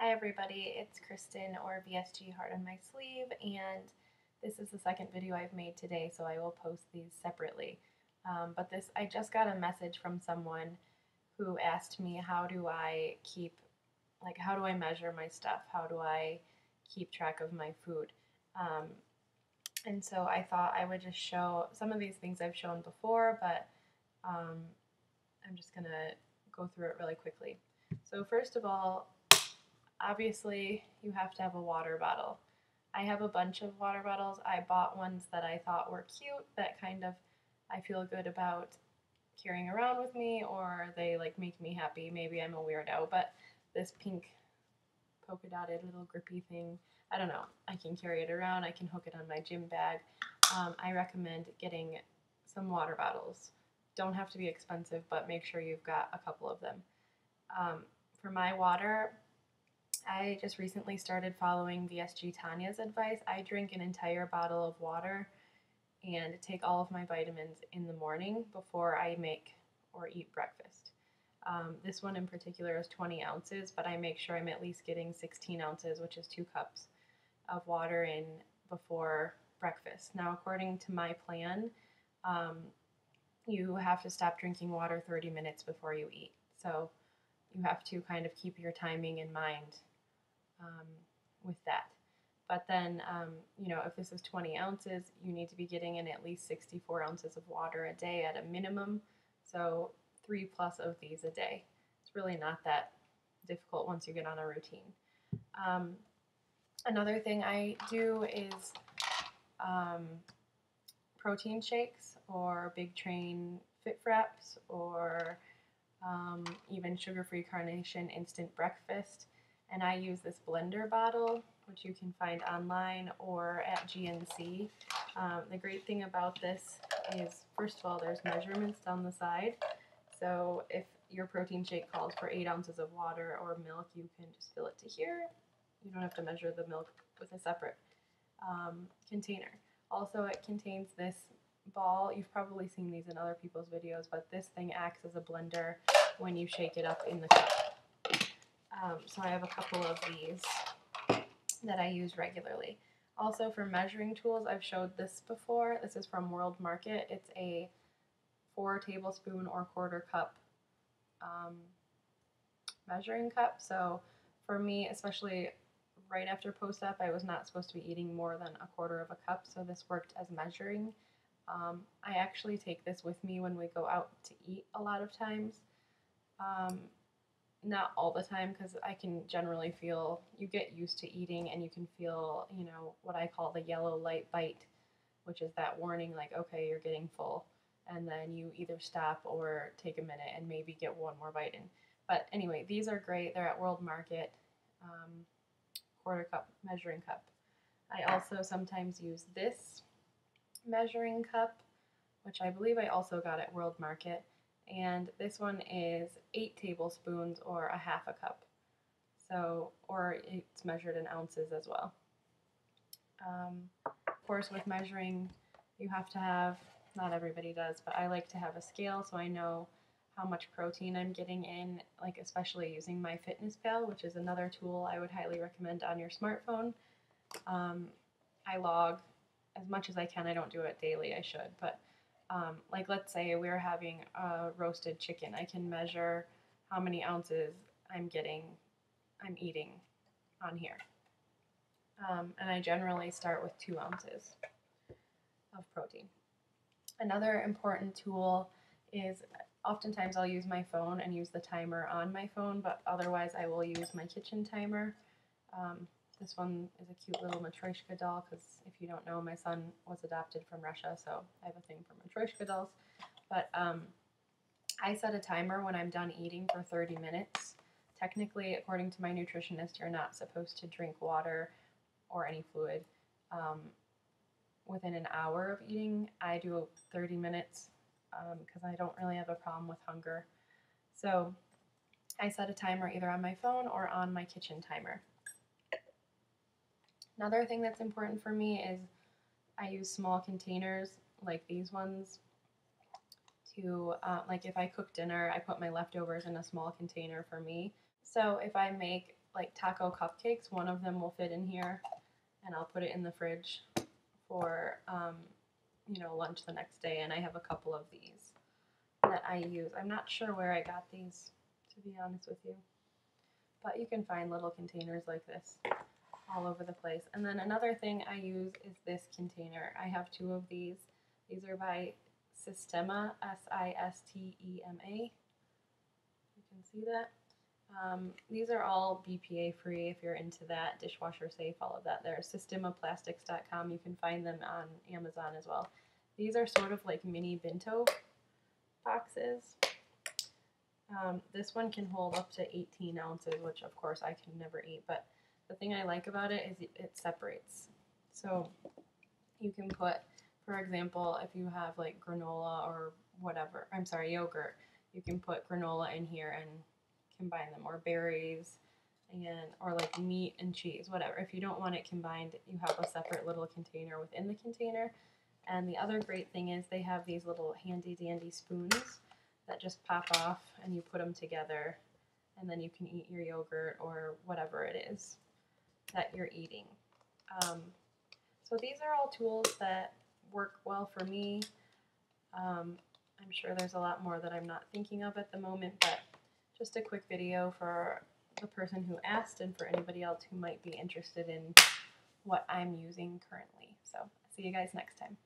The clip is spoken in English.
Hi everybody, it's Kristen or VSG Heart on My Sleeve, and this is the second video I've made today, so I will post these separately. I just got a message from someone who asked me how do I measure my stuff? How do I keep track of my food? Um, and so I thought I would just show some of these things I've shown before, but I'm just gonna go through it really quickly. So first of all, obviously, you have to have a water bottle. I have a bunch of water bottles. I bought ones that I thought were cute, that kind of I feel good about carrying around with me, or they like make me happy. Maybe I'm a weirdo, but this pink polka dotted little grippy thing, I don't know. I can carry it around. I can hook it on my gym bag. I recommend getting some water bottles. Don't have to be expensive, but make sure you've got a couple of them. For my water, I just recently started following VSG Tanya's advice. I drink an entire bottle of water and take all of my vitamins in the morning before I make or eat breakfast. This one in particular is 20 ounces, but I make sure I'm at least getting 16 ounces, which is 2 cups of water in before breakfast. Now, according to my plan, you have to stop drinking water 30 minutes before you eat. So you have to kind of keep your timing in mind with that. But then, if this is 20 ounces, you need to be getting in at least 64 ounces of water a day at a minimum. So 3+ of these a day. It's really not that difficult once you get on a routine. Another thing I do is protein shakes or Big Train Fit Fraps or even sugar-free Carnation instant breakfast. And I use this blender bottle, which you can find online or at GNC. The great thing about this is, first of all, there's measurements down the side. So if your protein shake calls for 8 ounces of water or milk, you can just fill it to here. You don't have to measure the milk with a separate container. Also, it contains this ball. You've probably seen these in other people's videos, but this thing acts as a blender when you shake it up in the cup. So I have a couple of these that I use regularly. Also, for measuring tools, I've showed this before. This is from World Market. It's a 4 tablespoon or quarter cup measuring cup. So for me, especially right after post-op, I was not supposed to be eating more than a quarter of a cup, so this worked as measuring. I actually take this with me when we go out to eat a lot of times. Not all the time, because I can generally feel, you get used to eating and you can feel, what I call the yellow light bite, which is that warning like, okay, you're getting full. And then you either stop or take a minute and maybe get one more bite in. But anyway, these are great. They're at World Market, quarter cup measuring cup. I also sometimes use this measuring cup, which I believe I also got at World Market. And this one is 8 tablespoons or a half a cup. So, or it's measured in ounces as well. Of course, with measuring, you have to have, not everybody does, but I like to have a scale so I know how much protein I'm getting in, like especially using MyFitnessPal, which is another tool I would highly recommend on your smartphone. I log as much as I can. I don't do it daily, I should, but like let's say we're having a roasted chicken. I can measure how many ounces I'm eating on here. And I generally start with 2 ounces of protein. Another important tool is, oftentimes I'll use my phone and use the timer on my phone, but otherwise I will use my kitchen timer. This one is a cute little Matryoshka doll, because if you don't know, my son was adopted from Russia, so I have a thing for Matryoshka dolls. But I set a timer when I'm done eating for 30 minutes. Technically, according to my nutritionist, you're not supposed to drink water or any fluid within an hour of eating. I do 30 minutes because I don't really have a problem with hunger. So I set a timer either on my phone or on my kitchen timer. Another thing that's important for me is I use small containers like these ones to, like if I cook dinner, I put my leftovers in a small container for me. So if I make like taco cupcakes, one of them will fit in here, and I'll put it in the fridge for lunch the next day. And I have a couple of these that I use. I'm not sure where I got these, to be honest with you, but you can find little containers like this all over the place. And then another thing I use is this container. I have two of these. These are by Sistema, Sistema. You can see that. These are all BPA free if you're into that, dishwasher safe, all of that. They're systemaplastics.com. You can find them on Amazon as well. These are sort of like mini bento boxes. This one can hold up to 18 ounces, which of course I can never eat, but the thing I like about it is it separates. So you can put, for example, if you have like granola or whatever, I'm sorry, yogurt, you can put granola in here and combine them, or berries, or like meat and cheese, whatever. If you don't want it combined, you have a separate little container within the container. And the other great thing is they have these little handy dandy spoons that just pop off and you put them together, and then you can eat your yogurt or whatever it is that you're eating. So these are all tools that work well for me. I'm sure there's a lot more that I'm not thinking of at the moment, but just a quick video for the person who asked and for anybody else who might be interested in what I'm using currently. So see you guys next time.